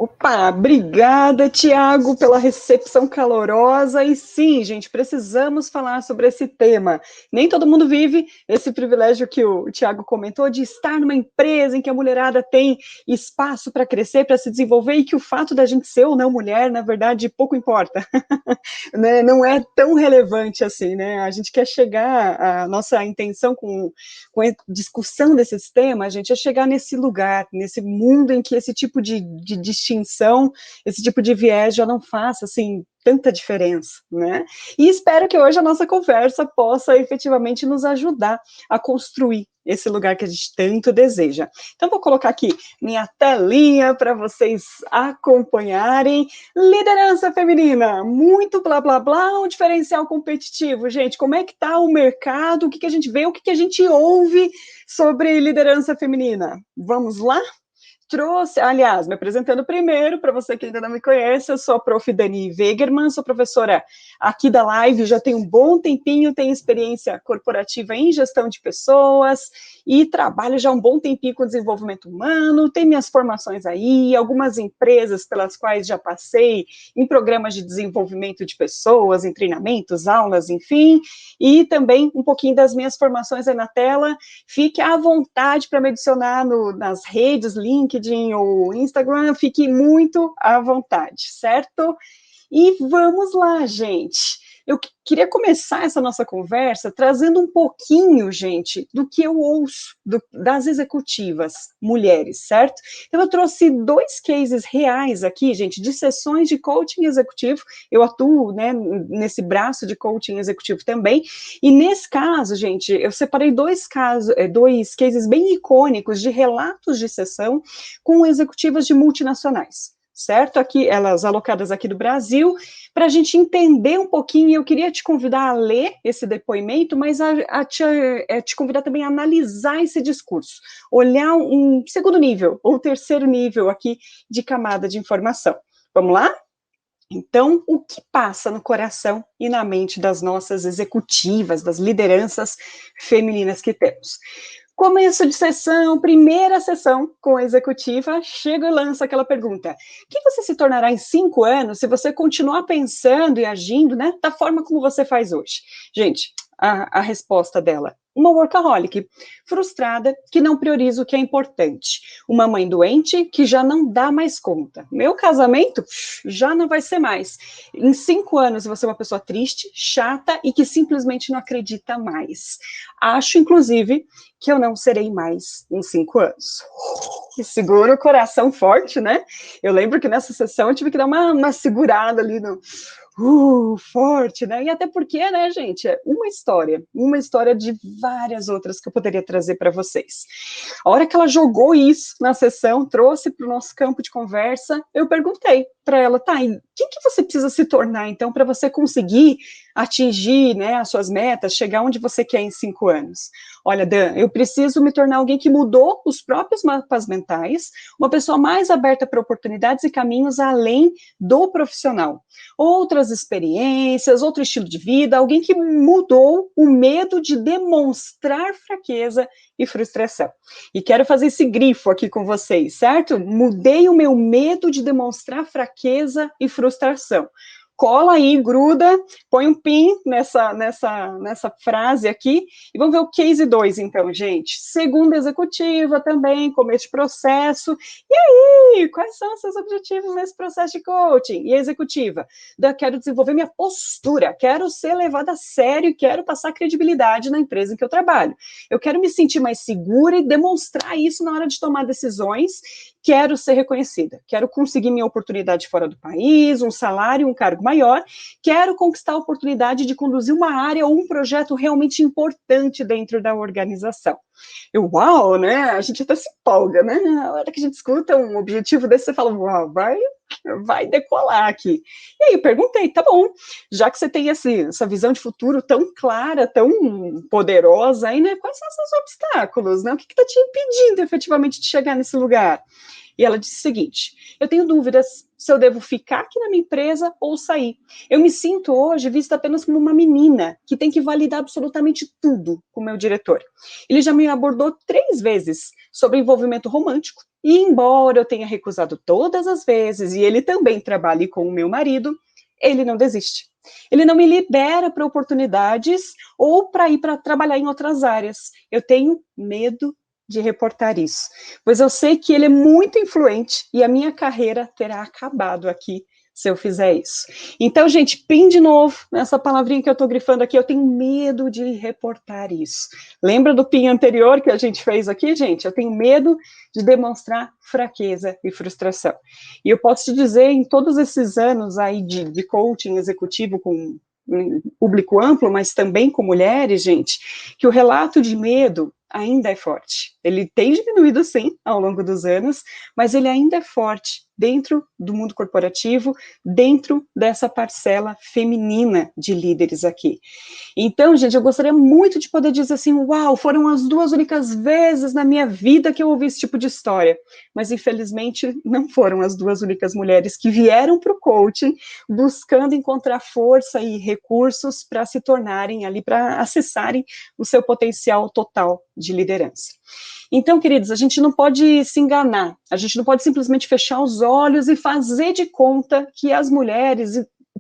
Opa, obrigada, Tiago, pela recepção calorosa. E sim, gente, precisamos falar sobre esse tema. Nem todo mundo vive esse privilégio que o Tiago comentou de estar numa empresa em que a mulherada tem espaço para crescer, para se desenvolver, e que o fato da gente ser ou não mulher, na verdade, pouco importa. Né? Não é tão relevante assim, né? A gente quer chegar, a nossa intenção com a discussão desses temas, a gente é chegar nesse lugar, nesse mundo em que esse tipo de distinção, esse tipo de viés já não faça, assim, tanta diferença, né? E espero que hoje a nossa conversa possa efetivamente nos ajudar a construir esse lugar que a gente tanto deseja. Então, vou colocar aqui minha telinha para vocês acompanharem. Liderança feminina, muito blá, blá, blá, um diferencial competitivo. Gente, como é que está o mercado? O que a gente vê? O que a gente ouve sobre liderança feminina? Vamos lá? Trouxe, aliás, me apresentando primeiro, para você que ainda não me conhece, eu sou a prof. Dani Wegermann, sou professora aqui da Live, já tenho um bom tempinho, tenho experiência corporativa em gestão de pessoas e trabalho já um bom tempinho com desenvolvimento humano, tenho minhas formações aí, algumas empresas pelas quais já passei em programas de desenvolvimento de pessoas, em treinamentos, aulas, enfim, e também um pouquinho das minhas formações aí na tela. Fique à vontade para me adicionar nas redes, LinkedIn ou Instagram, fique muito à vontade, certo? E vamos lá, gente. Eu queria começar essa nossa conversa trazendo um pouquinho, gente, do que eu ouço das executivas mulheres, certo? Então, eu trouxe 2 cases reais aqui, gente, de sessões de coaching executivo. Eu atuo, né, nesse braço de coaching executivo também. E nesse caso, gente, eu separei 2 cases bem icônicos de relatos de sessão com executivas de multinacionais, certo? Aqui, elas alocadas aqui do Brasil, para a gente entender um pouquinho, e eu queria te convidar a ler esse depoimento, mas te convidar também a analisar esse discurso, olhar um segundo nível, ou terceiro nível aqui de camada de informação. Vamos lá? Então, o que passa no coração e na mente das nossas executivas, das lideranças femininas que temos? Começo de sessão, primeira sessão com a executiva, chega e lança aquela pergunta: quem você se tornará em 5 anos se você continuar pensando e agindo, né, da forma como você faz hoje? Gente, a resposta dela: uma workaholic, frustrada, que não prioriza o que é importante. Uma mãe doente que já não dá mais conta. Meu casamento já não vai ser mais. Em 5 anos você é uma pessoa triste, chata e que simplesmente não acredita mais. Acho, inclusive, que eu não serei mais em 5 anos. Que segura o coração forte, né? Eu lembro que nessa sessão eu tive que dar uma segurada ali no forte, né? E até porque, né, gente, é uma história de várias outras que eu poderia trazer para vocês. A hora que ela jogou isso na sessão, trouxe para o nosso campo de conversa, eu perguntei para ela, tá, e quem que você precisa se tornar, então, para você conseguir atingir, né, as suas metas, chegar onde você quer em 5 anos? Olha, Dan, eu preciso me tornar alguém que mudou os próprios mapas mentais, uma pessoa mais aberta para oportunidades e caminhos além do profissional. Outras experiências, outro estilo de vida, alguém que mudou o medo de demonstrar fraqueza e frustração. E quero fazer esse grifo aqui com vocês, certo? Mudei o meu medo de demonstrar fraqueza e frustração. Cola aí, gruda, põe um pin nessa frase aqui, e vamos ver o case 2, então, gente. Segunda executiva também, começo de processo. E aí, quais são os seus objetivos nesse processo de coaching? E a executiva? Quero desenvolver minha postura, quero ser levada a sério, quero passar credibilidade na empresa em que eu trabalho. Eu quero me sentir mais segura e demonstrar isso na hora de tomar decisões. Quero ser reconhecida, quero conseguir minha oportunidade fora do país, um salário, um cargo maior, quero conquistar a oportunidade de conduzir uma área ou um projeto realmente importante dentro da organização. Uau, né? A gente até se empolga, né? A hora que a gente escuta um objetivo desse, você fala, uau, vai decolar aqui. E aí eu perguntei, tá bom, já que você tem essa visão de futuro tão clara, tão poderosa aí, né? Quais são os seus obstáculos, né? O que está te impedindo efetivamente de chegar nesse lugar? E ela disse o seguinte: eu tenho dúvidas se eu devo ficar aqui na minha empresa ou sair. Eu me sinto hoje vista apenas como uma menina que tem que validar absolutamente tudo com o meu diretor. Ele já me abordou 3 vezes sobre envolvimento romântico, e embora eu tenha recusado todas as vezes, e ele também trabalhe com o meu marido, ele não desiste. Ele não me libera para oportunidades ou para ir para trabalhar em outras áreas. Eu tenho medo de reportar isso, pois eu sei que ele é muito influente e a minha carreira terá acabado aqui se eu fizer isso. Então, gente, PIN de novo, nessa palavrinha que eu estou grifando aqui, eu tenho medo de reportar isso. Lembra do PIN anterior que a gente fez aqui, gente? Eu tenho medo de demonstrar fraqueza e frustração. E eu posso te dizer, em todos esses anos aí de coaching executivo com um público amplo, mas também com mulheres, gente, que o relato de medo ainda é forte. Ele tem diminuído, sim, ao longo dos anos, mas ele ainda é forte dentro do mundo corporativo, dentro dessa parcela feminina de líderes aqui. Então, gente, eu gostaria muito de poder dizer assim, uau, foram as 2 únicas vezes na minha vida que eu ouvi esse tipo de história, mas infelizmente não foram as 2 únicas mulheres que vieram para o coaching buscando encontrar força e recursos para se tornarem ali, para acessarem o seu potencial total de liderança. Então, queridos, a gente não pode se enganar, a gente não pode simplesmente fechar os olhos e fazer de conta que as mulheres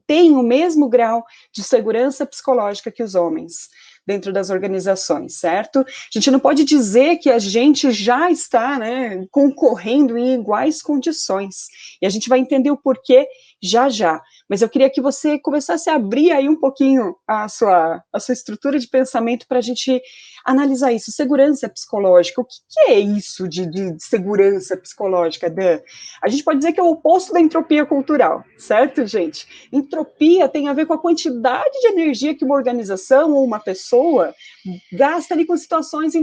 têm o mesmo grau de segurança psicológica que os homens dentro das organizações, certo? A gente não pode dizer que a gente já está, né, concorrendo em iguais condições, e a gente vai entender o porquê já já. Mas eu queria que você começasse a abrir aí um pouquinho a sua estrutura de pensamento para a gente analisar isso. Segurança psicológica, o que é isso de segurança psicológica, Dan? A gente pode dizer que é o oposto da entropia cultural, certo, gente? Entropia tem a ver com a quantidade de energia que uma organização ou uma pessoa gasta ali com situações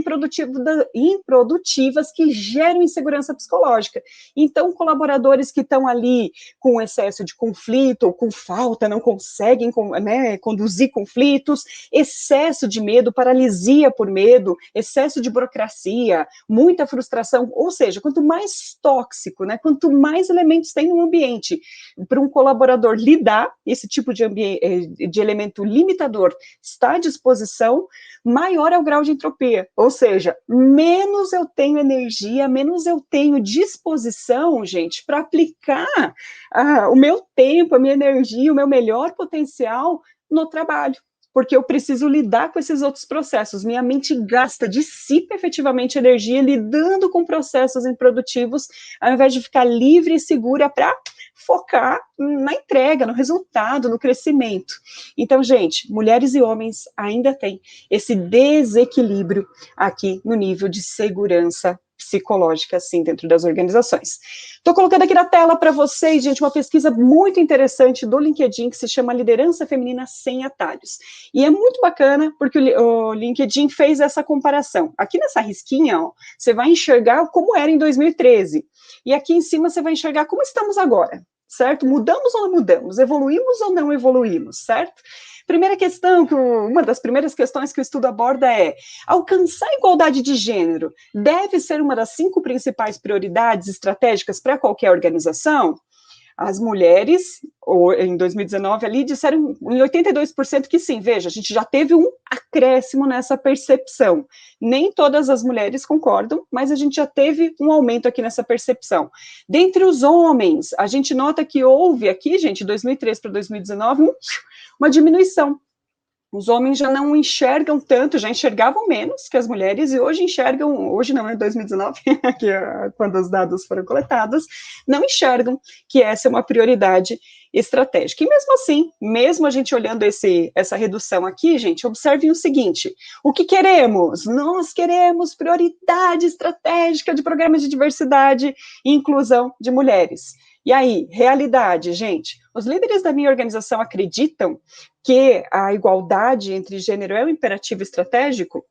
improdutivas que geram insegurança psicológica. Então, colaboradores que estão ali com excesso de conflito, ou com falta, não conseguem, né, conduzir conflitos, excesso de medo, paralisia por medo, excesso de burocracia, muita frustração, ou seja, quanto mais tóxico, né, quanto mais elementos tem no ambiente, para um colaborador lidar, esse tipo de elemento limitador está à disposição, maior é o grau de entropia, ou seja, menos eu tenho energia, menos eu tenho disposição, gente, para aplicar o meu tempo, a minha energia, o meu melhor potencial no trabalho, porque eu preciso lidar com esses outros processos. Minha mente gasta, dissipa efetivamente energia lidando com processos improdutivos, ao invés de ficar livre e segura para focar na entrega, no resultado, no crescimento. Então, gente, mulheres e homens ainda têm esse desequilíbrio aqui no nível de segurança psicológica, assim, dentro das organizações. Estou colocando aqui na tela para vocês, gente, uma pesquisa muito interessante do LinkedIn que se chama Liderança Feminina Sem Atalhos. E é muito bacana porque o LinkedIn fez essa comparação. Aqui nessa risquinha, ó, você vai enxergar como era em 2013. E aqui em cima você vai enxergar como estamos agora, certo? Mudamos ou não mudamos? Evoluímos ou não evoluímos, certo? Primeira questão, uma das primeiras questões que o estudo aborda é: alcançar a igualdade de gênero deve ser uma das 5 principais prioridades estratégicas para qualquer organização? As mulheres, em 2019, ali, disseram em 82% que sim. Veja, a gente já teve um acréscimo nessa percepção. Nem todas as mulheres concordam, mas a gente já teve um aumento aqui nessa percepção. Dentre os homens, a gente nota que houve aqui, gente, 2013 para 2019, uma diminuição. Os homens já não enxergam tanto, já enxergavam menos que as mulheres, e hoje enxergam, hoje não, é 2019, que é quando os dados foram coletados, não enxergam que essa é uma prioridade estratégica. E mesmo assim, mesmo a gente olhando essa redução aqui, gente, observem o seguinte: o que queremos? Nós queremos prioridade estratégica de programas de diversidade e inclusão de mulheres. E aí, realidade, gente, os líderes da minha organização acreditam que a igualdade entre gênero é um imperativo estratégico?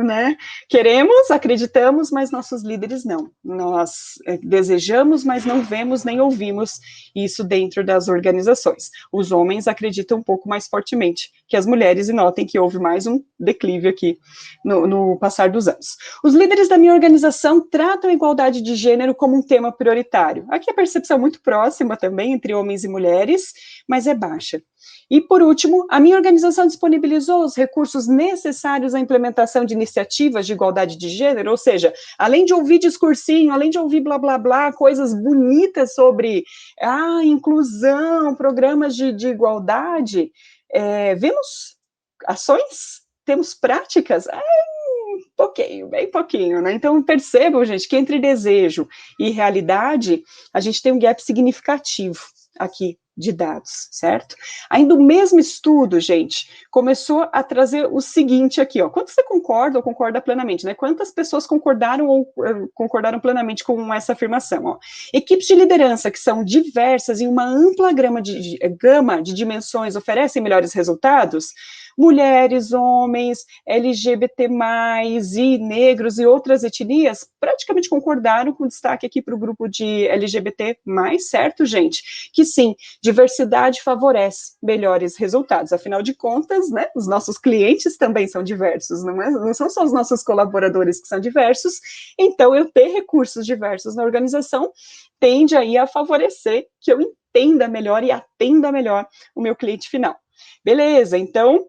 né? Queremos, acreditamos, mas nossos líderes não. Nós desejamos, mas não vemos nem ouvimos isso dentro das organizações. Os homens acreditam um pouco mais fortemente que as mulheres, e notem que houve mais um declive aqui no passar dos anos. Os líderes da minha organização tratam a igualdade de gênero como um tema prioritário. Aqui a percepção é muito próxima também entre homens e mulheres, mas é baixa. E, por último, a minha organização disponibilizou os recursos necessários à implementação de iniciativas de igualdade de gênero, ou seja, além de ouvir discursinho, além de ouvir blá, blá, blá, coisas bonitas sobre inclusão, programas de igualdade, vemos ações, temos práticas, pouquinho, bem pouquinho, né? Então, percebam, gente, que entre desejo e realidade, a gente tem um gap significativo aqui de dados, certo? Ainda o mesmo estudo, gente, começou a trazer o seguinte aqui, ó, quanto você concorda ou concorda plenamente, né? Quantas pessoas concordaram ou concordaram plenamente com essa afirmação, ó? Equipes de liderança que são diversas em uma ampla gama de dimensões oferecem melhores resultados? Mulheres, homens, LGBT+, e negros e outras etnias praticamente concordaram com destaque aqui para o grupo de LGBT+, certo, gente? Que sim, diversidade favorece melhores resultados. Afinal de contas, né, os nossos clientes também são diversos, não são só os nossos colaboradores que são diversos, então eu ter recursos diversos na organização tende aí a favorecer que eu entenda melhor e atenda melhor o meu cliente final. Beleza, então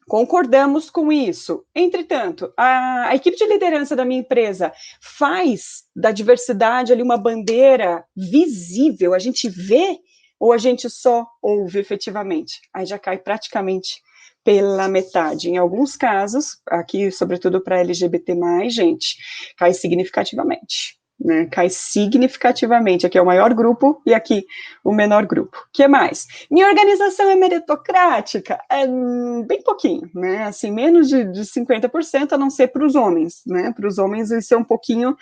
concordamos com isso. Entretanto, a equipe de liderança da minha empresa faz da diversidade ali uma bandeira visível, a gente vê ou a gente só ouve efetivamente? Aí já cai praticamente pela metade. Em alguns casos, aqui, sobretudo para LGBT+, gente, cai significativamente. Né, cai significativamente, aqui é o maior grupo e aqui o menor grupo. O que mais? Minha organização é meritocrática? Bem pouquinho, né, assim, menos de 50%, a não ser para os homens, né, para os homens isso é um pouquinho,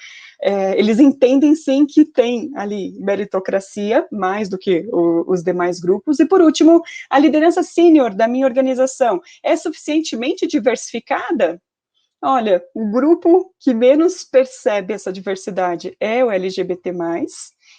eles entendem sim que tem ali meritocracia, mais do que os demais grupos, e por último, a liderança sênior da minha organização é suficientemente diversificada? Olha, o grupo que menos percebe essa diversidade é o LGBT+,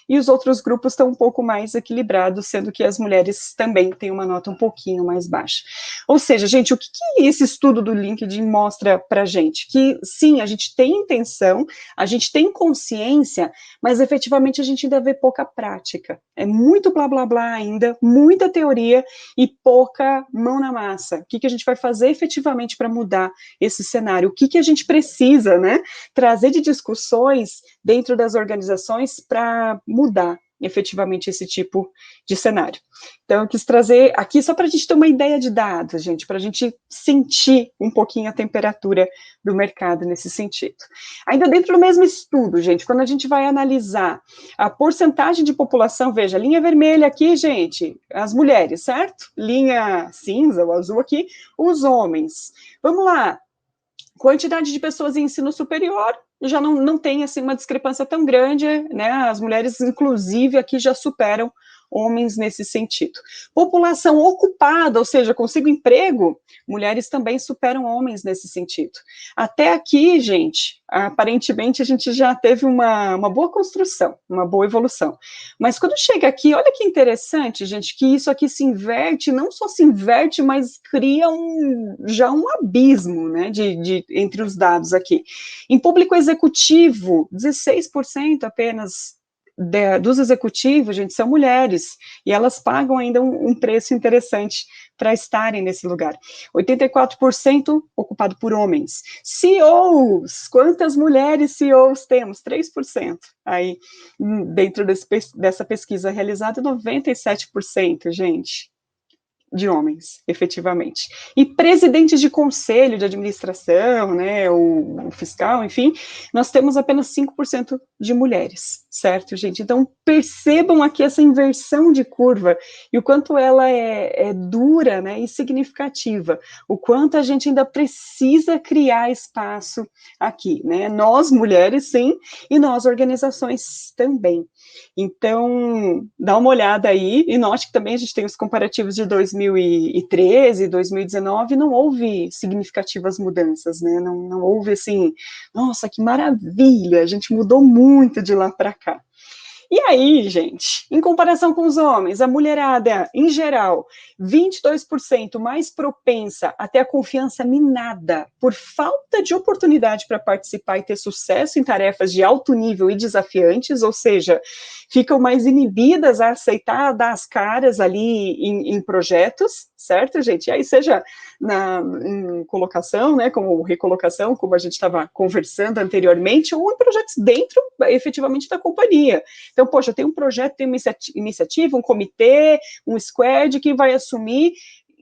e os outros grupos estão um pouco mais equilibrados, sendo que as mulheres também têm uma nota um pouquinho mais baixa. Ou seja, gente, o que esse estudo do LinkedIn mostra para a gente? Que, sim, a gente tem intenção, a gente tem consciência, mas efetivamente a gente ainda vê pouca prática. É muito blá, blá, blá ainda, muita teoria e pouca mão na massa. O que a gente vai fazer efetivamente para mudar esse cenário? O que a gente precisa, né, trazer de discussões dentro das organizações para mudar efetivamente esse tipo de cenário. Então, eu quis trazer aqui só para a gente ter uma ideia de dados, gente, para a gente sentir um pouquinho a temperatura do mercado nesse sentido. Ainda dentro do mesmo estudo, gente, quando a gente vai analisar a porcentagem de população, veja, linha vermelha aqui, gente, as mulheres, certo? Linha cinza, o azul aqui, os homens. Vamos lá. Quantidade de pessoas em ensino superior já não tem assim uma discrepância tão grande, né? As mulheres, inclusive, aqui já superam homens nesse sentido. População ocupada, ou seja, consigo emprego, mulheres também superam homens nesse sentido. Até aqui, gente, aparentemente a gente já teve uma boa construção, uma boa evolução. Mas quando chega aqui, olha que interessante, gente, que isso aqui se inverte, não só se inverte, mas cria já um abismo, né, entre os dados aqui. Em público executivo, 16% apenas dos executivos, gente, são mulheres, e elas pagam ainda um preço interessante para estarem nesse lugar. 84% ocupado por homens. CEOs, quantas mulheres CEOs temos? 3%. Aí, dentro dessa pesquisa realizada, 97%, gente, de homens, efetivamente. E presidentes de conselho de administração, né, o fiscal, enfim, nós temos apenas 5% de mulheres, certo, gente? Então, percebam aqui essa inversão de curva e o quanto ela é dura, né, e significativa, o quanto a gente ainda precisa criar espaço aqui, né? Nós, mulheres, sim, e nós, organizações, também. Então, dá uma olhada aí e note que também a gente tem os comparativos de 2020 2013, 2019, não houve significativas mudanças, né? Não houve assim, nossa, que maravilha, a gente mudou muito de lá para cá. E aí, gente, em comparação com os homens, a mulherada, em geral, 22% mais propensa a ter a confiança minada por falta de oportunidade para participar e ter sucesso em tarefas de alto nível e desafiantes, ou seja, ficam mais inibidas a aceitar dar as caras ali em projetos, certo, gente? E aí, seja em colocação, né, como recolocação, como a gente estava conversando anteriormente, ou em projetos dentro, efetivamente, da companhia. Então, poxa, tem um projeto, tem uma iniciativa, um comitê, um squad que vai assumir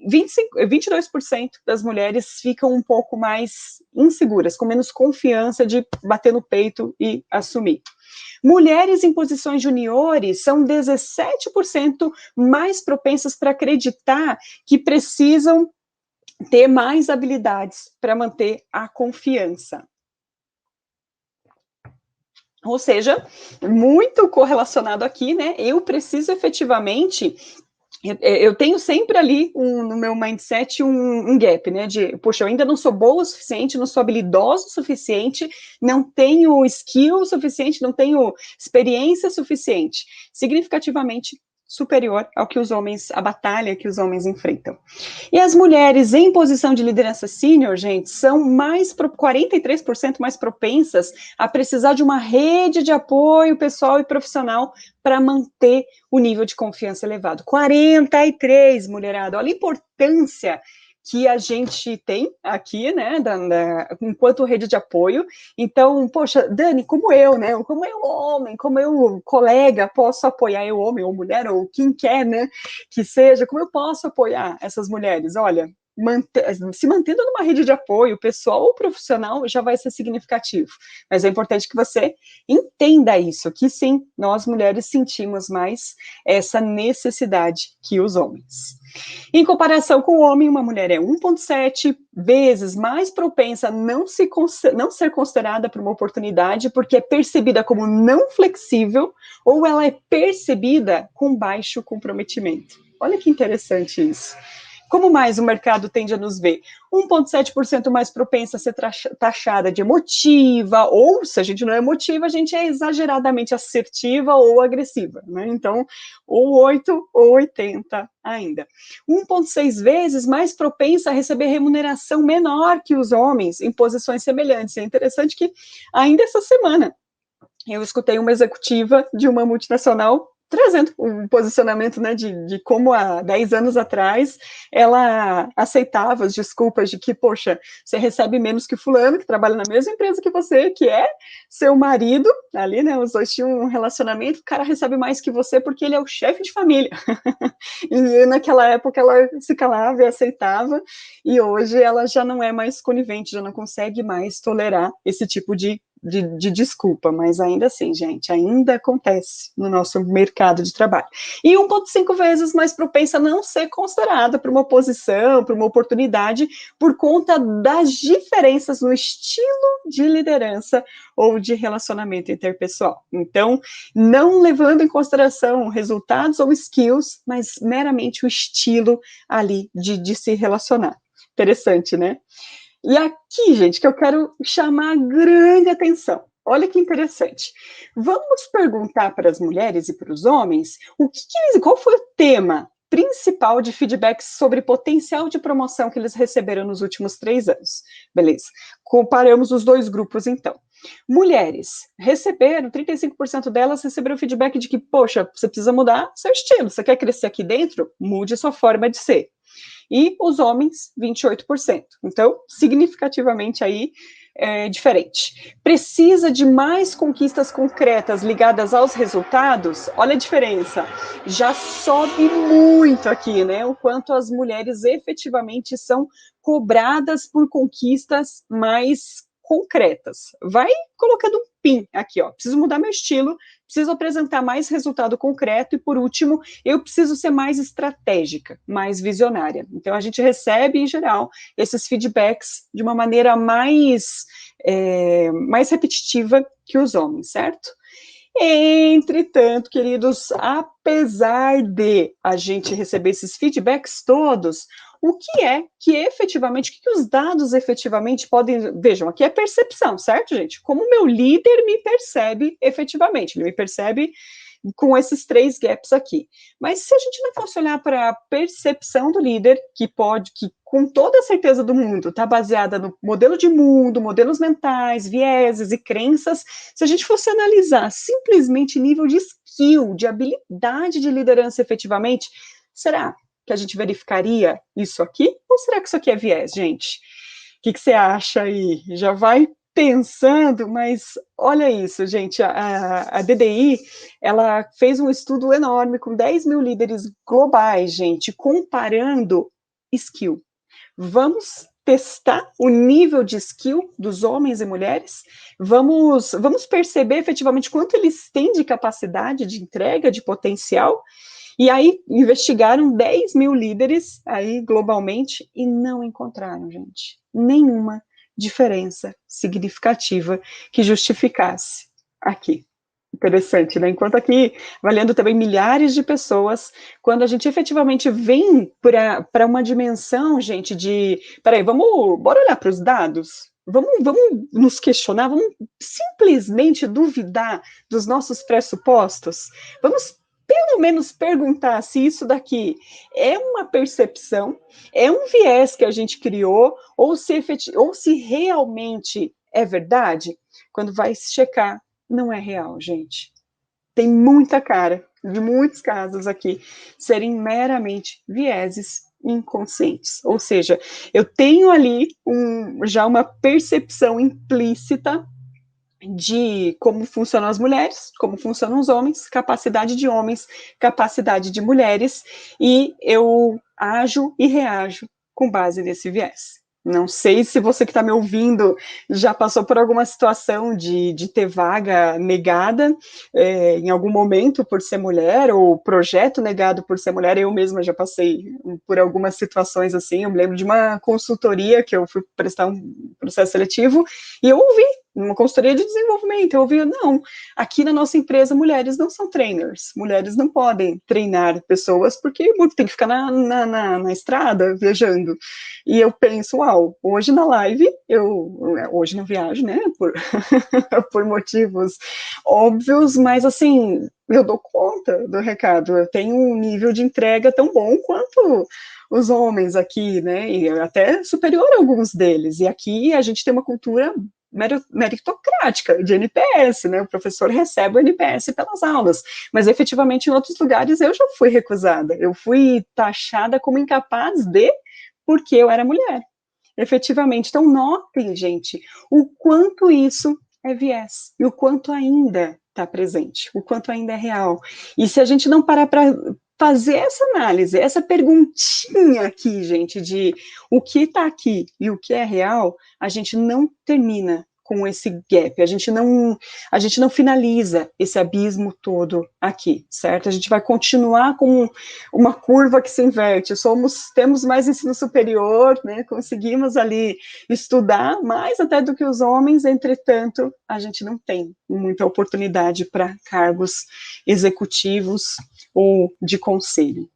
22% das mulheres ficam um pouco mais inseguras, com menos confiança de bater no peito e assumir. Mulheres em posições juniores são 17% mais propensas para acreditar que precisam ter mais habilidades para manter a confiança. Ou seja, muito correlacionado aqui, né? Eu preciso efetivamente, eu tenho sempre ali no meu mindset um gap, né? De, poxa, eu ainda não sou boa o suficiente, não sou habilidosa o suficiente, não tenho skill suficiente, não tenho experiência suficiente. Significativamente superior ao que os homens, a batalha que os homens enfrentam. E as mulheres em posição de liderança sênior, gente, são 43% mais propensas a precisar de uma rede de apoio pessoal e profissional para manter o nível de confiança elevado. 43, mulherada, olha a importância que a gente tem aqui, né, enquanto rede de apoio. Então, poxa, Dani, como eu, né, como eu homem, como eu colega, posso apoiar eu homem ou mulher, ou quem quer, né, que seja, como eu posso apoiar essas mulheres? Olha, se mantendo numa rede de apoio, pessoal ou profissional, já vai ser significativo. Mas é importante que você entenda isso, que sim, nós mulheres sentimos mais essa necessidade que os homens. Em comparação com o homem, uma mulher é 1,7 vezes mais propensa a não ser considerada por uma oportunidade porque é percebida como não flexível ou ela é percebida com baixo comprometimento. Olha que interessante isso. Como mais o mercado tende a nos ver? 1,7% mais propensa a ser taxada de emotiva, ou se a gente não é emotiva, a gente é exageradamente assertiva ou agressiva, né? Então, ou 8 ou 80 ainda. 1,6 vezes mais propensa a receber remuneração menor que os homens em posições semelhantes. É interessante que ainda essa semana eu escutei uma executiva de uma multinacional trazendo um posicionamento, né, de como há 10 anos atrás ela aceitava as desculpas de que, poxa, você recebe menos que fulano, que trabalha na mesma empresa que você, que é seu marido, ali, né, os dois tinham um relacionamento, o cara recebe mais que você porque ele é o chefe de família. E naquela época ela se calava e aceitava, e hoje ela já não é mais conivente, já não consegue mais tolerar esse tipo de desculpa, mas ainda assim, gente, ainda acontece no nosso mercado de trabalho. E 1,5 vezes mais propensa a não ser considerada para uma posição, para uma oportunidade, por conta das diferenças no estilo de liderança ou de relacionamento interpessoal. Então, não levando em consideração resultados ou skills, mas meramente o estilo ali de se relacionar. Interessante, né? E aqui, gente, que eu quero chamar a grande atenção. Olha que interessante. Vamos perguntar para as mulheres e para os homens qual foi o tema principal de feedbacks sobre potencial de promoção que eles receberam nos últimos 3 anos. Beleza. Comparamos os dois grupos, então. Mulheres receberam, 35% delas receberam feedback de que, poxa, você precisa mudar seu estilo. Você quer crescer aqui dentro? Mude sua forma de ser. E os homens, 28%. Então, significativamente aí diferente. Precisa de mais conquistas concretas ligadas aos resultados? Olha a diferença. Já sobe muito aqui, né? O quanto as mulheres efetivamente são cobradas por conquistas mais concretas. Vai colocando um pin aqui, ó. Preciso mudar meu estilo, preciso apresentar mais resultado concreto e, por último, eu preciso ser mais estratégica, mais visionária. Então, a gente recebe, em geral, esses feedbacks de uma maneira mais repetitiva que os homens, certo? Entretanto, queridos, apesar de a gente receber esses feedbacks todos, o que é que efetivamente, o que os dados efetivamente podem. Vejam, aqui é percepção, certo, gente? Como o meu líder me percebe efetivamente, ele me percebe com esses três gaps aqui. Mas se a gente não fosse olhar para a percepção do líder, que pode, que com toda a certeza do mundo, está baseada no modelo de mundo, modelos mentais, vieses e crenças, se a gente fosse analisar simplesmente nível de skill, de habilidade de liderança efetivamente, será que a gente verificaria isso aqui? Ou será que isso aqui é viés, gente? O que você acha aí? Já vai pensando, mas olha isso, gente, a DDI, ela fez um estudo enorme com 10 mil líderes globais, gente, comparando skill. Vamos testar o nível de skill dos homens e mulheres, vamos perceber efetivamente quanto eles têm de capacidade de entrega, de potencial, e aí investigaram 10 mil líderes aí globalmente e não encontraram, gente, nenhuma diferença significativa que justificasse aqui. Interessante, né? Enquanto aqui, avaliando também milhares de pessoas, quando a gente efetivamente vem para uma dimensão, gente, de. Peraí, bora olhar para os dados? Vamos nos questionar, vamos simplesmente duvidar dos nossos pressupostos? Vamos pelo menos perguntar se isso daqui é uma percepção, é um viés que a gente criou, ou se realmente é verdade? Quando vai checar, não é real, gente. Tem muita cara de muitos casos aqui serem meramente vieses inconscientes. Ou seja, eu tenho ali já uma percepção implícita de como funcionam as mulheres, como funcionam os homens, capacidade de mulheres, e eu ajo e reajo com base nesse viés. Não sei se você que está me ouvindo já passou por alguma situação de ter vaga negada em algum momento por ser mulher, ou projeto negado por ser mulher. Eu mesma já passei por algumas situações assim. Eu me lembro de uma consultoria que eu fui prestar um processo seletivo e eu ouvi numa consultoria de desenvolvimento, eu ouvi, não, aqui na nossa empresa mulheres não são trainers, mulheres não podem treinar pessoas porque tem que ficar na estrada, viajando. E eu penso, uau, hoje na live, hoje não viajo, né, por motivos óbvios, mas assim, eu dou conta do recado, eu tenho um nível de entrega tão bom quanto os homens aqui, né, e até superior a alguns deles, e aqui a gente tem uma cultura meritocrática, de NPS, né? O professor recebe o NPS pelas aulas, mas efetivamente em outros lugares eu já fui recusada, eu fui taxada como incapaz de, porque eu era mulher, efetivamente. Então notem, gente, o quanto isso é viés, e o quanto ainda está presente, o quanto ainda é real. E se a gente não parar para fazer essa análise, essa perguntinha aqui, gente, de o que está aqui e o que é real, a gente não termina com esse gap, a gente não finaliza esse abismo todo aqui, certo? A gente vai continuar com uma curva que se inverte, temos mais ensino superior, né, conseguimos ali estudar mais até do que os homens, entretanto, a gente não tem muita oportunidade para cargos executivos ou de conselho.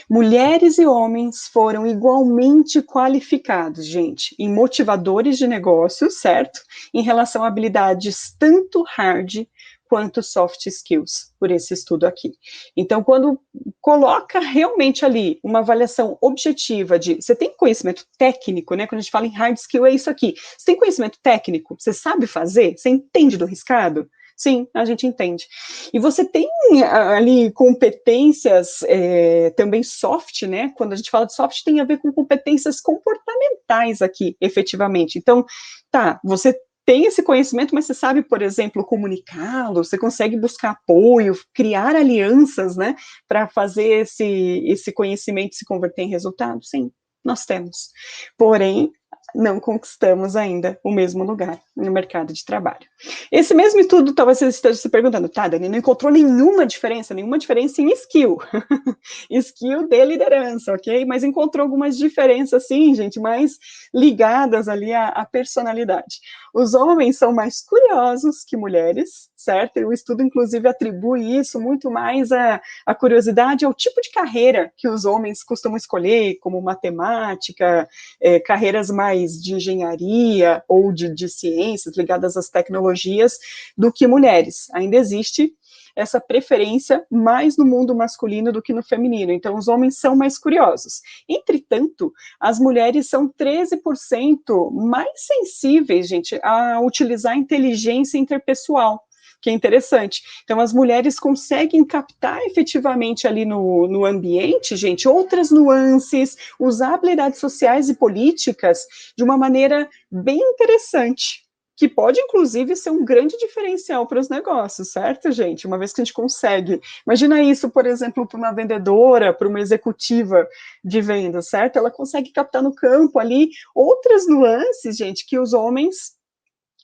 Mulheres e homens foram igualmente qualificados, gente, em motivadores de negócios, certo? Em relação a habilidades tanto hard quanto soft skills, por esse estudo aqui. Então, quando coloca realmente ali uma avaliação objetiva de, você tem conhecimento técnico, né? Quando a gente fala em hard skill, é isso aqui. Você tem conhecimento técnico? Você sabe fazer? Você entende do riscado? Sim, a gente entende. E você tem ali competências também soft, né? Quando a gente fala de soft, tem a ver com competências comportamentais aqui, efetivamente. Então, tá, você tem esse conhecimento, mas você sabe, por exemplo, comunicá-lo, você consegue buscar apoio, criar alianças, né, para fazer esse conhecimento se converter em resultado? Sim, nós temos. Porém, não conquistamos ainda o mesmo lugar no mercado de trabalho. Esse mesmo estudo, talvez você esteja se perguntando, tá, Dani, não encontrou nenhuma diferença em skill, skill de liderança, ok? Mas encontrou algumas diferenças, sim, gente, mais ligadas ali à personalidade. Os homens são mais curiosos que mulheres, certo? E o estudo, inclusive, atribui isso muito mais à curiosidade, ao tipo de carreira que os homens costumam escolher, como matemática, carreiras mais de engenharia ou de ciências ligadas às tecnologias, do que mulheres. Ainda existe essa preferência mais no mundo masculino do que no feminino. Então, os homens são mais curiosos. Entretanto, as mulheres são 13% mais sensíveis, gente, a utilizar a inteligência interpessoal, que é interessante. Então, as mulheres conseguem captar efetivamente ali no ambiente, gente, outras nuances, usar habilidades sociais e políticas de uma maneira bem interessante, que pode, inclusive, ser um grande diferencial para os negócios, certo, gente? Uma vez que a gente consegue. Imagina isso, por exemplo, para uma vendedora, para uma executiva de vendas, certo? Ela consegue captar no campo ali outras nuances, gente, que os homens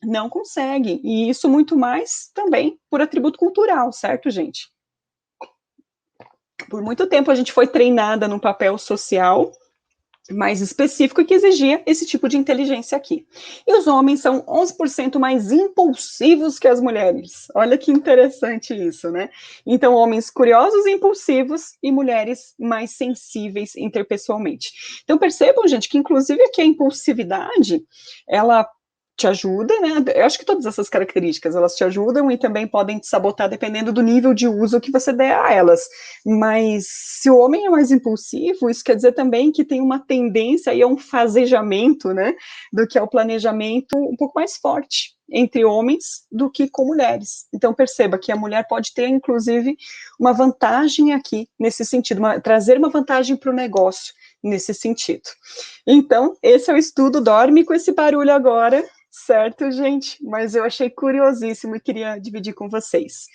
não conseguem. E isso muito mais também por atributo cultural, certo, gente? Por muito tempo a gente foi treinada num papel social mais específico que exigia esse tipo de inteligência aqui. E os homens são 11% mais impulsivos que as mulheres. Olha que interessante isso, né? Então, homens curiosos e impulsivos e mulheres mais sensíveis interpessoalmente. Então, percebam, gente, que inclusive aqui a impulsividade, ela te ajuda, né? Eu acho que todas essas características, elas te ajudam e também podem te sabotar dependendo do nível de uso que você der a elas. Mas se o homem é mais impulsivo, isso quer dizer também que tem uma tendência aí a um fasejamento, né? Do que ao planejamento um pouco mais forte entre homens do que com mulheres. Então perceba que a mulher pode ter, inclusive, uma vantagem aqui nesse sentido, trazer uma vantagem para o negócio nesse sentido. Então, esse é o estudo, dorme com esse barulho agora, certo, gente? Mas eu achei curiosíssimo e queria dividir com vocês.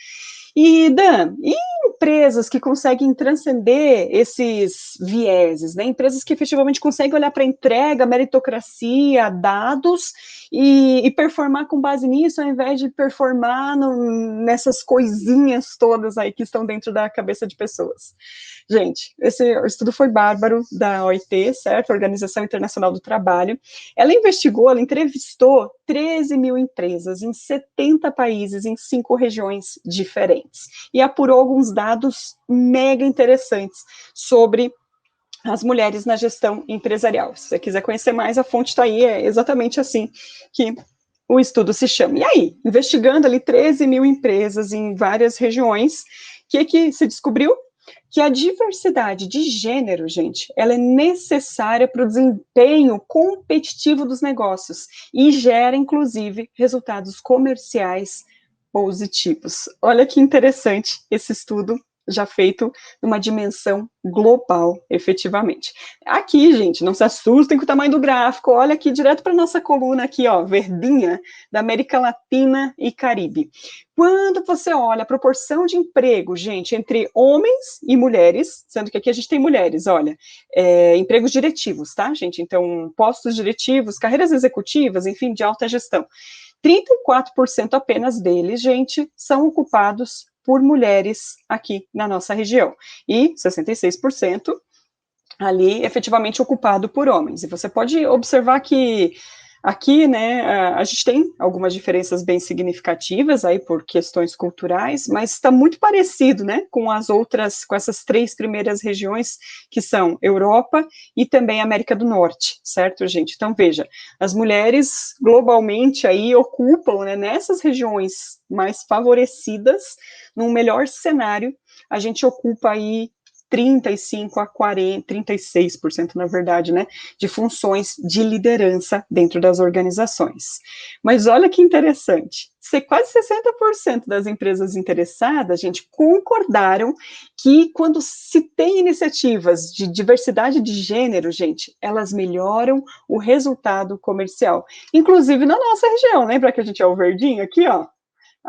E, Dan, e empresas que conseguem transcender esses vieses, né? Empresas que efetivamente conseguem olhar para a entrega, meritocracia, dados e performar com base nisso, ao invés de performar nessas coisinhas todas aí que estão dentro da cabeça de pessoas. Gente, esse estudo foi bárbaro, da OIT, certo? Organização Internacional do Trabalho. Ela investigou, ela entrevistou 13 mil empresas em 70 países, em 5 regiões diferentes. E apurou alguns dados mega interessantes sobre as mulheres na gestão empresarial. Se você quiser conhecer mais, a fonte está aí, é exatamente assim que o estudo se chama. E aí, investigando ali 13 mil empresas em várias regiões, o que se descobriu? Que a diversidade de gênero, gente, ela é necessária para o desempenho competitivo dos negócios e gera, inclusive, resultados comerciais positivos. Olha que interessante esse estudo já feito numa dimensão global, efetivamente. Aqui, gente, não se assustem com o tamanho do gráfico, olha aqui direto para nossa coluna aqui, ó, verdinha, da América Latina e Caribe. Quando você olha a proporção de emprego, gente, entre homens e mulheres, sendo que aqui a gente tem mulheres, olha, empregos diretivos, tá, gente? Então, postos diretivos, carreiras executivas, enfim, de alta gestão. 34% apenas deles, gente, são ocupados por mulheres aqui na nossa região. E 66% ali efetivamente ocupado por homens. E você pode observar que aqui, né, a gente tem algumas diferenças bem significativas aí por questões culturais, mas está muito parecido, né, com as outras, com essas 3 primeiras regiões, que são Europa e também América do Norte, certo, gente? Então, veja, as mulheres globalmente aí ocupam, né, nessas regiões mais favorecidas, num melhor cenário, a gente ocupa aí 35 a 40, 36%, na verdade, né, de funções de liderança dentro das organizações. Mas olha que interessante, quase 60% das empresas interessadas, gente, concordaram que quando se tem iniciativas de diversidade de gênero, gente, elas melhoram o resultado comercial. Inclusive na nossa região, lembra que a gente é o verdinho aqui, ó?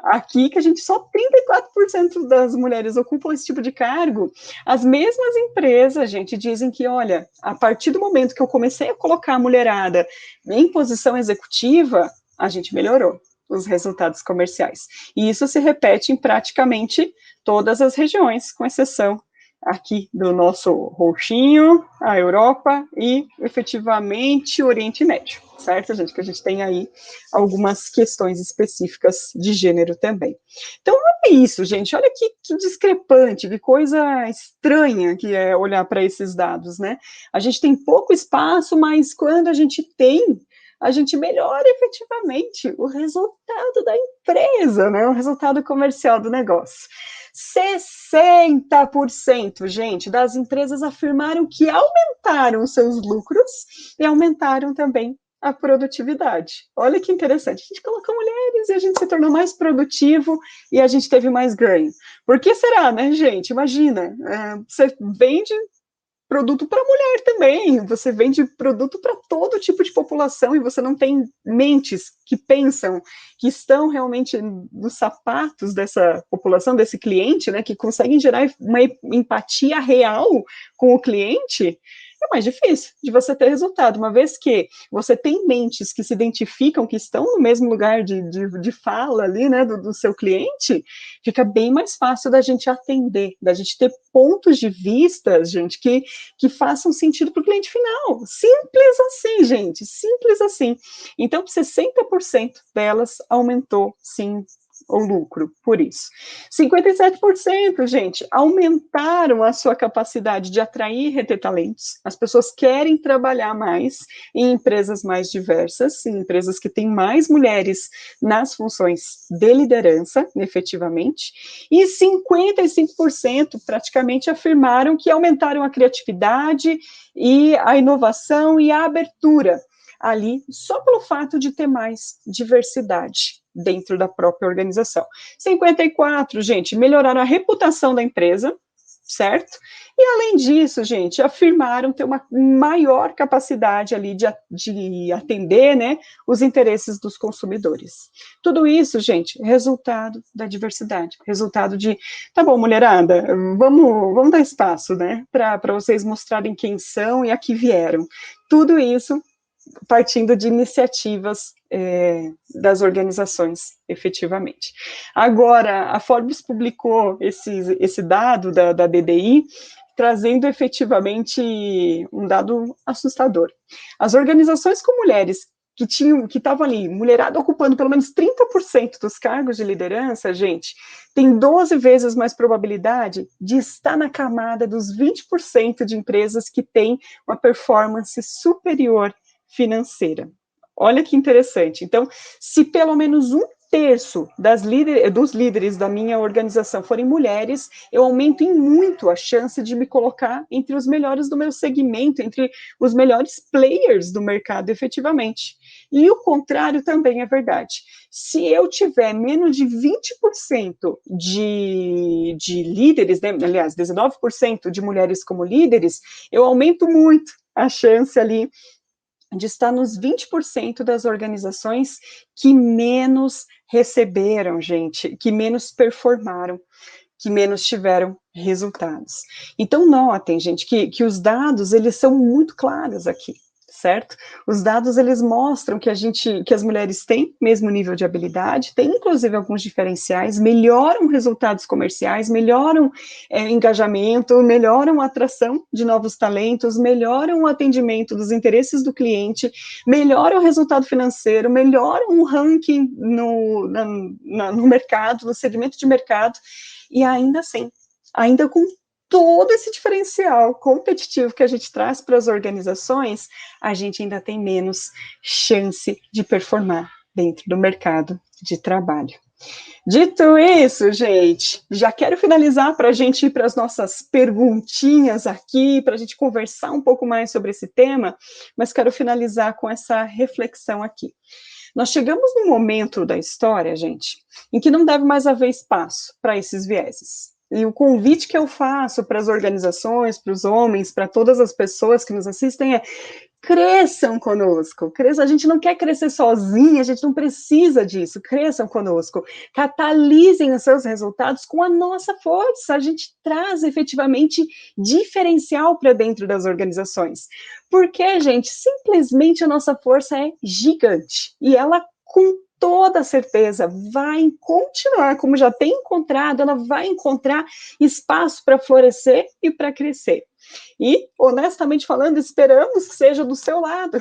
Aqui, que a gente só 34% das mulheres ocupam esse tipo de cargo, as mesmas empresas, gente, dizem que, olha, a partir do momento que eu comecei a colocar a mulherada em posição executiva, a gente melhorou os resultados comerciais. E isso se repete em praticamente todas as regiões, com exceção aqui do nosso roxinho, a Europa e, efetivamente, o Oriente Médio, certo, gente? Que a gente tem aí algumas questões específicas de gênero também. Então, é isso, gente. Olha que discrepante, que coisa estranha que é olhar para esses dados, né? A gente tem pouco espaço, mas quando a gente tem, a gente melhora efetivamente o resultado da empresa, né? O resultado comercial do negócio. 60%, gente, das empresas afirmaram que aumentaram seus lucros e aumentaram também a produtividade. Olha que interessante. A gente colocou mulheres e a gente se tornou mais produtivo e a gente teve mais ganho. Por que será, né, gente? Imagina, você vende produto para mulher também, você vende produto para todo tipo de população e você não tem mentes que pensam, que estão realmente nos sapatos dessa população, desse cliente, né, que conseguem gerar uma empatia real com o cliente. É mais difícil de você ter resultado, uma vez que você tem mentes que se identificam, que estão no mesmo lugar de fala ali, né, do seu cliente, fica bem mais fácil da gente atender, da gente ter pontos de vista, gente, que façam sentido para o cliente final. Simples assim, gente, simples assim. Então, 60% delas aumentou, sim, o lucro, por isso. 57%, gente, aumentaram a sua capacidade de atrair e reter talentos. As pessoas querem trabalhar mais em empresas mais diversas, em empresas que têm mais mulheres nas funções de liderança, efetivamente, e 55% praticamente afirmaram que aumentaram a criatividade e a inovação e a abertura ali só pelo fato de ter mais diversidade dentro da própria organização. 54, gente, melhoraram a reputação da empresa, certo? E além disso, gente, afirmaram ter uma maior capacidade ali de atender, né, os interesses dos consumidores. Tudo isso, gente, resultado da diversidade, resultado de, tá bom, mulherada, vamos dar espaço, né, para vocês mostrarem quem são e a que vieram. Tudo isso partindo de iniciativas das organizações, efetivamente. Agora, a Forbes publicou esse dado da DDI, trazendo efetivamente um dado assustador. As organizações com mulheres que estavam ali, mulherada ocupando pelo menos 30% dos cargos de liderança, gente, tem 12 vezes mais probabilidade de estar na camada dos 20% de empresas que têm uma performance superior financeira. Olha que interessante. Então, se pelo menos um terço dos líderes da minha organização forem mulheres, eu aumento em muito a chance de me colocar entre os melhores do meu segmento, entre os melhores players do mercado, efetivamente. E o contrário também é verdade. Se eu tiver menos de 20% de líderes, né, aliás, 19% de mulheres como líderes, eu aumento muito a chance ali de estar nos 20% das organizações que menos receberam, gente, que menos performaram, que menos tiveram resultados. Então, notem, gente, que os dados, eles são muito claros aqui, certo? Os dados, eles mostram que as mulheres têm mesmo nível de habilidade, têm inclusive alguns diferenciais, melhoram resultados comerciais, melhoram engajamento, melhoram a atração de novos talentos, melhoram o atendimento dos interesses do cliente, melhoram o resultado financeiro, melhoram o ranking no mercado, no segmento de mercado, e ainda assim, ainda com todo esse diferencial competitivo que a gente traz para as organizações, a gente ainda tem menos chance de performar dentro do mercado de trabalho. Dito isso, gente, já quero finalizar para a gente ir para as nossas perguntinhas aqui, para a gente conversar um pouco mais sobre esse tema, mas quero finalizar com essa reflexão aqui. Nós chegamos num momento da história, gente, em que não deve mais haver espaço para esses vieses. E o convite que eu faço para as organizações, para os homens, para todas as pessoas que nos assistem é: cresçam conosco, a gente não quer crescer sozinha, a gente não precisa disso, cresçam conosco, catalisem os seus resultados com a nossa força, a gente traz efetivamente diferencial para dentro das organizações, porque, gente, simplesmente a nossa força é gigante, e ela com toda certeza vai continuar, como já tem encontrado, ela vai encontrar espaço para florescer e para crescer. E, honestamente falando, esperamos que seja do seu lado.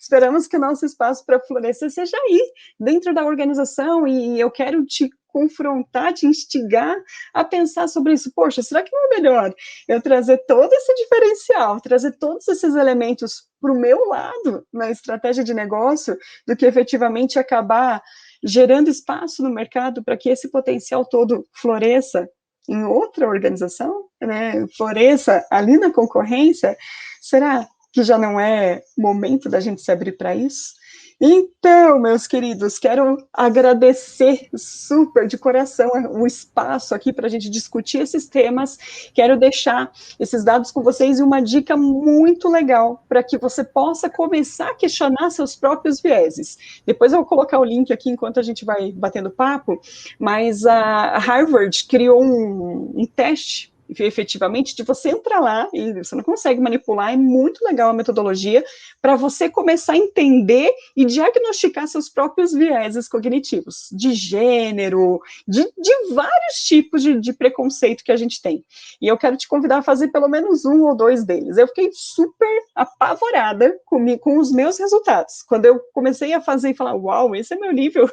Esperamos que o nosso espaço para florescer seja aí, dentro da organização, e eu quero te confrontar, te instigar a pensar sobre isso. Poxa, será que não é melhor eu trazer todo esse diferencial, trazer todos esses elementos para o meu lado na estratégia de negócio, do que efetivamente acabar gerando espaço no mercado para que esse potencial todo floresça em outra organização, né, floresça ali na concorrência? Será que já não é momento da gente se abrir para isso? Então, meus queridos, quero agradecer super de coração o espaço aqui para a gente discutir esses temas. Quero deixar esses dados com vocês e uma dica muito legal para que você possa começar a questionar seus próprios vieses. Depois eu vou colocar o link aqui enquanto a gente vai batendo papo, mas a Harvard criou um teste efetivamente, de você entrar lá, e você não consegue manipular, é muito legal a metodologia, para você começar a entender e diagnosticar seus próprios vieses cognitivos, de gênero, de vários tipos de preconceito que a gente tem. E eu quero te convidar a fazer pelo menos um ou dois deles. Eu fiquei super apavorada com os meus resultados. Quando eu comecei a fazer e falar, uau, esse é meu nível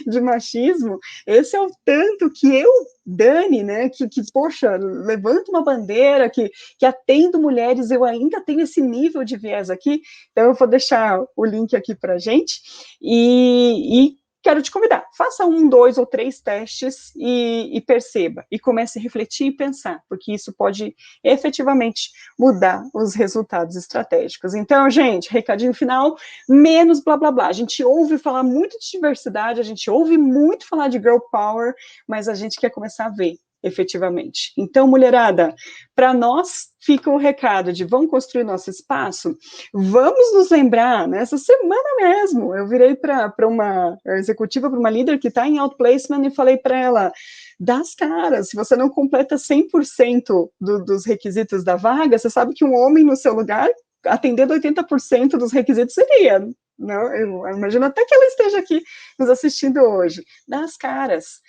de machismo, esse é o tanto que eu, Dani, né, que poxa, levanto uma bandeira, que atendo mulheres, eu ainda tenho esse nível de viés aqui. Então eu vou deixar o link aqui para gente, e quero te convidar, faça 1, 2 ou 3 testes e perceba, e comece a refletir e pensar, porque isso pode efetivamente mudar os resultados estratégicos. Então, gente, recadinho final, menos blá blá blá. A gente ouve falar muito de diversidade, a gente ouve muito falar de girl power, mas a gente quer começar a ver efetivamente. Então, mulherada, para nós fica o recado de vamos construir nosso espaço, vamos nos lembrar, nessa semana mesmo, eu virei para uma executiva, para uma líder que está em outplacement e falei para ela, dá as caras, se você não completa 100% dos requisitos da vaga, você sabe que um homem no seu lugar, atendendo 80% dos requisitos, seria. Não, eu imagino até que ela esteja aqui nos assistindo hoje. Dá as caras,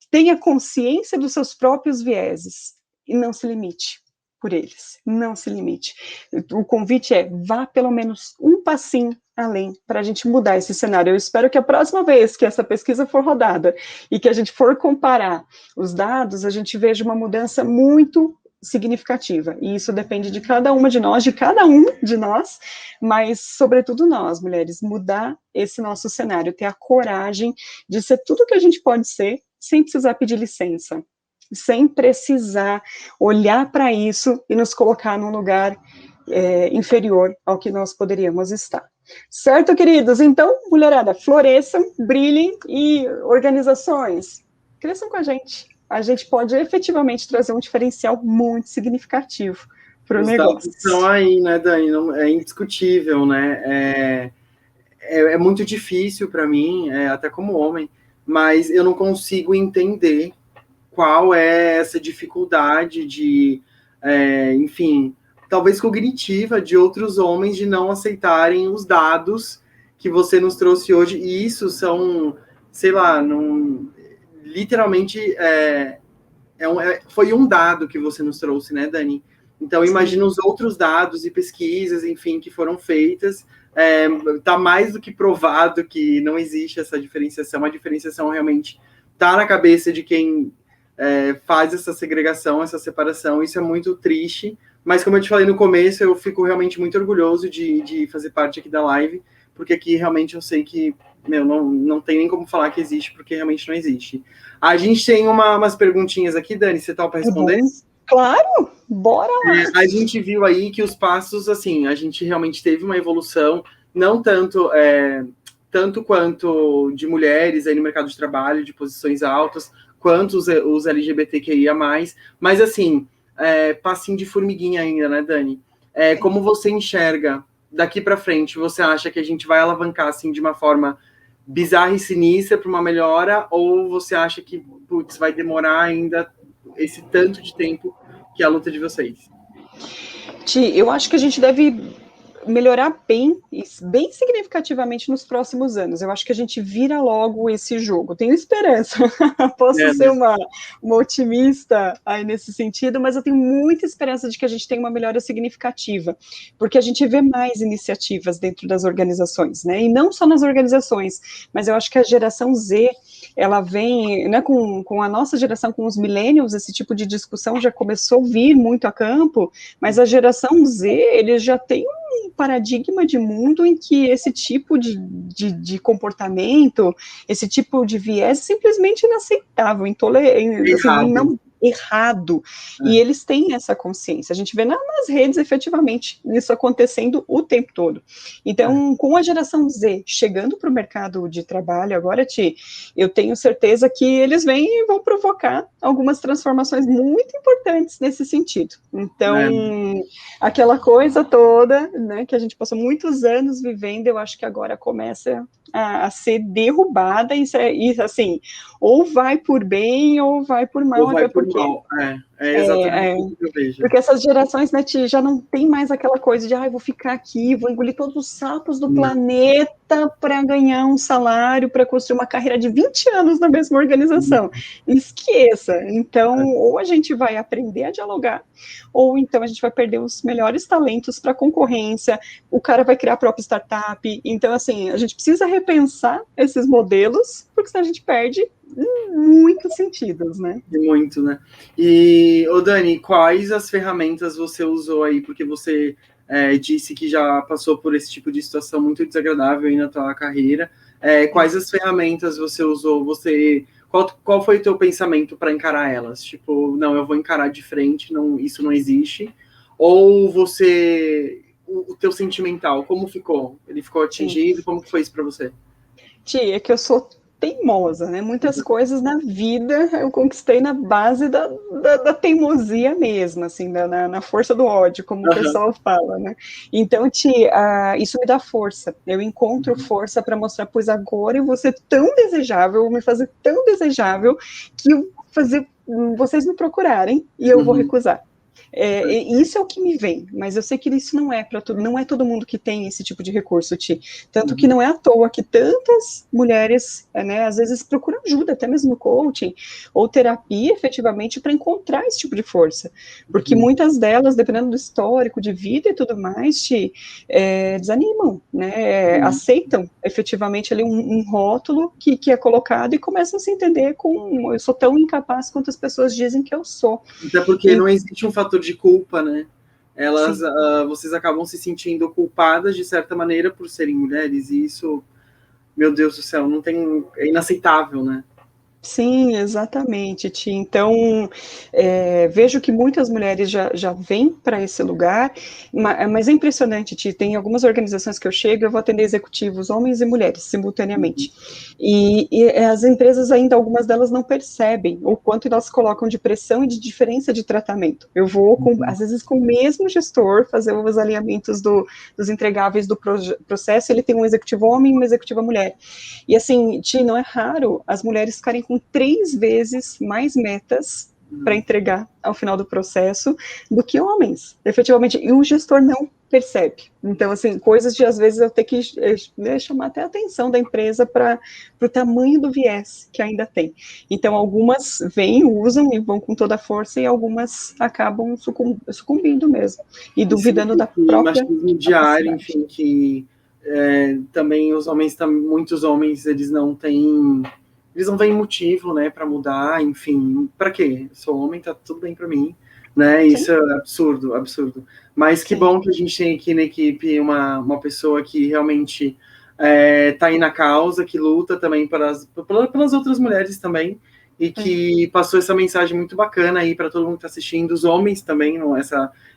tenha consciência dos seus próprios vieses e não se limite por eles, não se limite. O convite é, vá pelo menos um passinho além para a gente mudar esse cenário. Eu espero que a próxima vez que essa pesquisa for rodada e que a gente for comparar os dados, a gente veja uma mudança muito significativa, e isso depende de cada uma de nós, de cada um de nós, mas sobretudo nós, mulheres, mudar esse nosso cenário, ter a coragem de ser tudo que a gente pode ser, sem precisar pedir licença, sem precisar olhar para isso e nos colocar num lugar inferior ao que nós poderíamos estar. Certo, queridos? Então, mulherada, floresçam, brilhem, e organizações, cresçam com a gente. A gente pode efetivamente trazer um diferencial muito significativo para o negócio. Os dados estão aí, né, Dani? Não, é indiscutível, né? É muito difícil para mim, até como homem, mas eu não consigo entender qual é essa dificuldade de, enfim, talvez cognitiva de outros homens de não aceitarem os dados que você nos trouxe hoje, e isso são, sei lá, literalmente foi um dado que você nos trouxe, né, Dani? Então, imagina os outros dados e pesquisas, enfim, que foram feitas. Está mais do que provado que não existe essa diferenciação. A diferenciação realmente está na cabeça de quem faz essa segregação, essa separação. Isso é muito triste. Mas, como eu te falei no começo, eu fico realmente muito orgulhoso de fazer parte aqui da live, porque aqui realmente eu sei que não tem nem como falar que existe, porque realmente não existe. A gente tem umas perguntinhas aqui, Dani, você tá para responder? Claro, bora lá. A gente viu aí que os passos, assim, a gente realmente teve uma evolução, não tanto quanto de mulheres aí no mercado de trabalho, de posições altas, quanto os LGBTQIA+, mas assim, passinho de formiguinha ainda, né, Dani? Como você enxerga daqui para frente? Você acha que a gente vai alavancar assim de uma forma bizarra e sinistra para uma melhora, ou você acha que, putz, vai demorar ainda esse tanto de tempo que é a luta de vocês? Ti, eu acho que a gente deve melhorar bem, bem significativamente nos próximos anos. Eu acho que a gente vira logo esse jogo. Tenho esperança. Posso ser uma otimista aí nesse sentido, mas eu tenho muita esperança de que a gente tenha uma melhora significativa, porque a gente vê mais iniciativas dentro das organizações, né? E não só nas organizações, mas eu acho que a geração Z, ela vem, né, com a nossa geração, com os millennials, esse tipo de discussão já começou a vir muito a campo, mas a geração Z, eles já têm um paradigma de mundo em que esse tipo de comportamento, esse tipo de viés é simplesmente inaceitável, intolerante, assim, não errado, e eles têm essa consciência, a gente vê nas redes efetivamente isso acontecendo o tempo todo. Então, com a geração Z chegando para o mercado de trabalho agora, eu tenho certeza que eles vêm e vão provocar algumas transformações muito importantes nesse sentido. Então, aquela coisa toda, né, que a gente passou muitos anos vivendo, eu acho que agora começa a ser derrubada e assim, ou vai por bem ou vai por mal, ou vai até por porque mal. Exatamente o que eu vejo. Porque essas gerações, né, já não tem mais aquela coisa de, vou ficar aqui, vou engolir todos os sapos do planeta para ganhar um salário, para construir uma carreira de 20 anos na mesma organização. Esqueça. Então, ou a gente vai aprender a dialogar, ou então a gente vai perder os melhores talentos para concorrência, o cara vai criar a própria startup. Então, assim, a gente precisa repensar esses modelos, porque senão a gente perde muitos sentidos, né? Muito, né? E, Dani, quais as ferramentas você usou aí? Porque você disse que já passou por esse tipo de situação muito desagradável aí na tua carreira. Quais as ferramentas você usou? Qual foi o teu pensamento para encarar elas? Tipo, não, eu vou encarar de frente, não, isso não existe. Ou o teu sentimental, como ficou? Ele ficou atingido? Como que foi isso para você? É que eu sou teimosa, né? Muitas coisas na vida eu conquistei na base da teimosia mesmo, assim, na força do ódio, como o pessoal fala, né? Então, isso me dá força. Eu encontro força para mostrar, pois agora eu vou ser tão desejável, vou me fazer tão desejável que eu vou fazer vocês me procurarem e eu vou recusar. Isso é o que me vem, mas eu sei que isso não é para todo, não é todo mundo que tem esse tipo de recurso, tanto que não é à toa que tantas mulheres, né, às vezes procuram ajuda, até mesmo no coaching ou terapia, efetivamente, para encontrar esse tipo de força, porque muitas delas, dependendo do histórico de vida e tudo mais, desanimam, né, aceitam efetivamente ali um rótulo que é colocado e começam a se entender como eu sou tão incapaz quanto as pessoas dizem que eu sou. Até porque não existe um fator de culpa, né? Vocês acabam se sentindo culpadas de certa maneira por serem mulheres, e isso, meu Deus do céu, é inaceitável, né? Sim, exatamente, Então, vejo que muitas mulheres já vêm para esse lugar, mas é impressionante, tem algumas organizações que eu chego, eu vou atender executivos, homens e mulheres, simultaneamente. E as empresas ainda, algumas delas não percebem o quanto elas colocam de pressão e de diferença de tratamento. Eu vou, às vezes, com o mesmo gestor, fazer os alinhamentos dos entregáveis do processo, ele tem um executivo homem e uma executiva mulher. E assim, não é raro as mulheres ficarem com 3 vezes mais metas para entregar ao final do processo do que homens, efetivamente, e o gestor não percebe. Então, assim, coisas de, às vezes, eu ter que chamar até a atenção da empresa para o tamanho do viés que ainda tem. Então, algumas vêm, usam e vão com toda a força, e algumas acabam sucumbindo mesmo, e duvidando da própria machismo diário, enfim, que também muitos homens, eles não veem motivo, né, para mudar, enfim, para quê? Eu sou homem, tá tudo bem para mim, né? Sim. Isso é absurdo, absurdo. Mas que bom que a gente tem aqui na equipe uma pessoa que realmente tá aí na causa, que luta também pelas outras mulheres também, e que passou essa mensagem muito bacana aí para todo mundo que está assistindo, os homens também,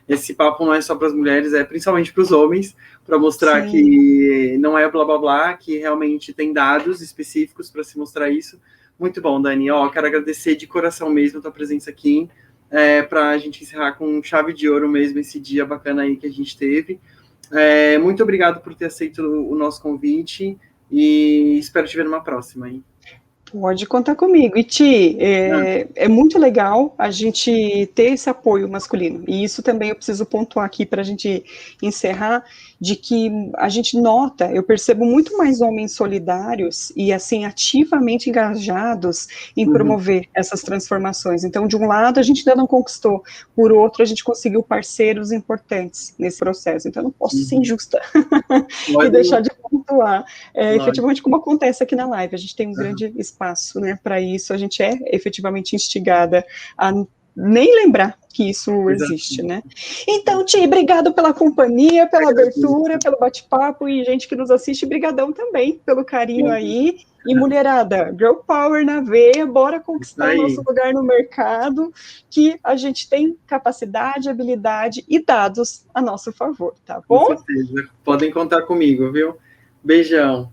esse papo não é só para as mulheres, é principalmente para os homens, para mostrar que não é blá blá blá, que realmente tem dados específicos para se mostrar isso. Muito bom, Dani. Quero agradecer de coração mesmo a tua presença aqui, para a gente encerrar com chave de ouro mesmo esse dia bacana aí que a gente teve. Muito obrigado por ter aceito o nosso convite e espero te ver numa próxima, hein? Pode contar comigo. E Ti, é muito legal a gente ter esse apoio masculino. E isso também eu preciso pontuar aqui para a gente encerrar, de que a gente nota, eu percebo muito mais homens solidários e assim ativamente engajados em promover essas transformações. Então, de um lado, a gente ainda não conquistou, por outro, a gente conseguiu parceiros importantes nesse processo. Então, eu não posso ser injusta e deixar de pontuar. Efetivamente, como acontece aqui na live, a gente tem um grande espaço, né, para isso, a gente é efetivamente instigada a nem lembrar que isso existe, né? Então, Ti, obrigado pela companhia, pela abertura, pelo bate-papo, e gente que nos assiste, brigadão também pelo carinho aí. E mulherada, girl power na veia, bora conquistar o nosso lugar no mercado, que a gente tem capacidade, habilidade e dados a nosso favor, tá bom? Com certeza, podem contar comigo, viu? Beijão.